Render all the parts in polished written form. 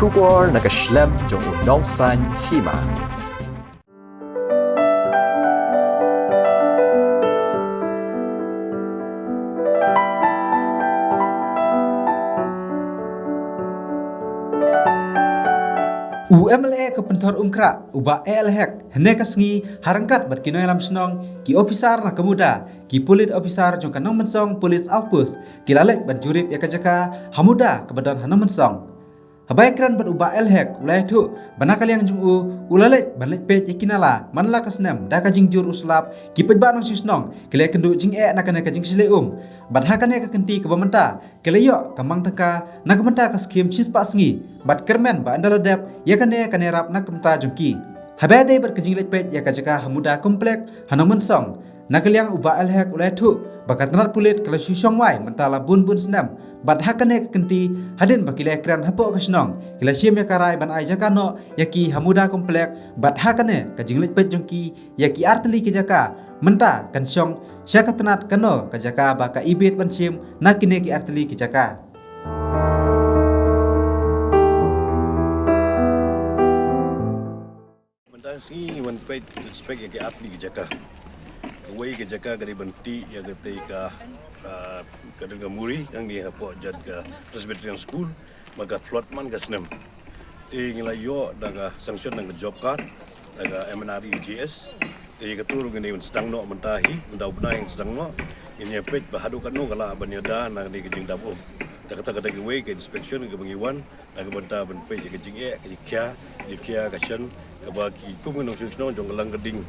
bersyukur nak Snem jong Nongmensong Hima. UMLA ke pentor umkra uba elhek hene kasngi harangkat berkinoy lam Shnong ki officer na kemuda ki police officer jong Nongmensong police outpost ki lalek ban jurip ya Jaka Muda ke badan Nongmensong habai kran ban uba elhek ulai thu banakal yang jung ulalek ban lek pej yakinala manla ka Snem da ka jing jur uslap ki pejba nong Shnong ki lek kendu jing na kana ka jing sile bad ha kana ka kenti ke bamenta ke leyo kamang taka na kementa ka skim cispa sngi bat kermen ba andalo dep ya kane rap na kemta jungki habai dei ber kejing lek pej ya ka Jaka Muda komplek Nongmensong nakaliang uba elhek ulai thu bakat nat pulit kalau Shong wai mentala bun Snem bat hakane kenti hadin bakile ekran hapo ka Shnong kila siam ya karai ban ai Jaka no yaki Muda komplek bat hakane ka jinglet pet jongki yaki arteli ke Jaka menta kan Shong syaka tenat kano ka Jaka baka ibit ban sim nakine ki arteli ke Jaka menta si wan pet spek yaki arteli ke Jaka away ke Jaka dari benti ya ketika kadang muri yang di hapo jad ke Presbyterian School maka floatman ke Snem tinggal yo daga sanction daga job card daga MNRE GS ti ketur ngene sedang no mentahi mendau benai sedang no ini pet bahadu kanu kala banyada na di kejing dapo kata kata away ke inspection ke bangiwan daga benta ben pet ke kejing ke kia kashan ke bagi kum nong Shnong jong lang geding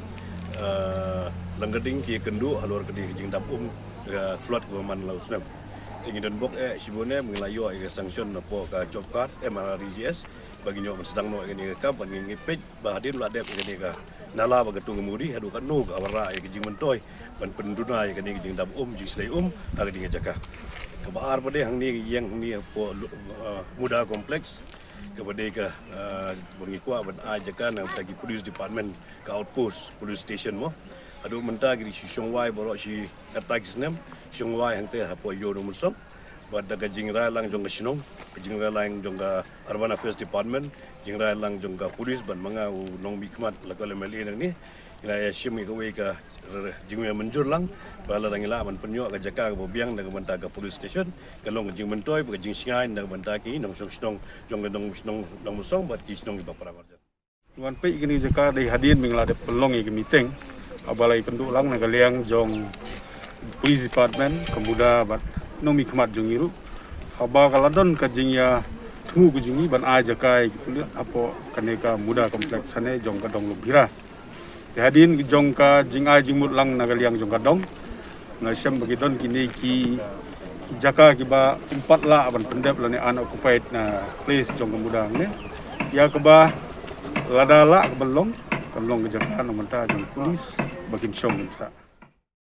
langgading ki kendu halor kedi kejing dapum flood ke man lau Snem tinggi dan bok sibone mengelayo ke sanction napo ka job card MRGS bagi nyok sedang no ini ka ban ngipej bahadin la dep ini ka nala bagatung ngemudi hadu kan no ka awara kejing mentoy ban penduna kedi kejing dapum jing slei ta kedi Jaka kebaar pade hang ni yang ni po Muda kompleks kepada ke bangikwa ban Jaka na tagi police department ke Outpost police station mo adu menta giri Shong wai borok si kata Snem Shong wai hang te hapo yo Nongmensong bad daga jingra lang jong Shnong jingra lang jong urban affairs department jingra lang jong police ban manga nong mikmat lakal MLA nang ni ila ya shimi ko we ka jingwe menjur lang bala lang ila man penyo ka Jaka ka biang daga menta ka police station kalong jing mentoy ka jing singai daga menta ki nong Shnong jong Nongmensong bad ki Shnong di bapara marjan tuan pe igni Jaka dei hadin mingla de pelong ig meeting abalai penduk lang nagaliang jong police department kemuda bat nomi khmat jong iru haba kaladon ka jingya thu ku jingi ban Jaka kulit apo kaneka Muda kompleks sane jong kadong lubira hadin jong ka jingai jingmut lang nagaliang jong kadong ngasem bagidon kini ki Jaka kiba empat la ban pendep lane unoccupied na place jong Muda ne ya keba lada la belong ke Jaka nong menta jong polis bakin Shong sa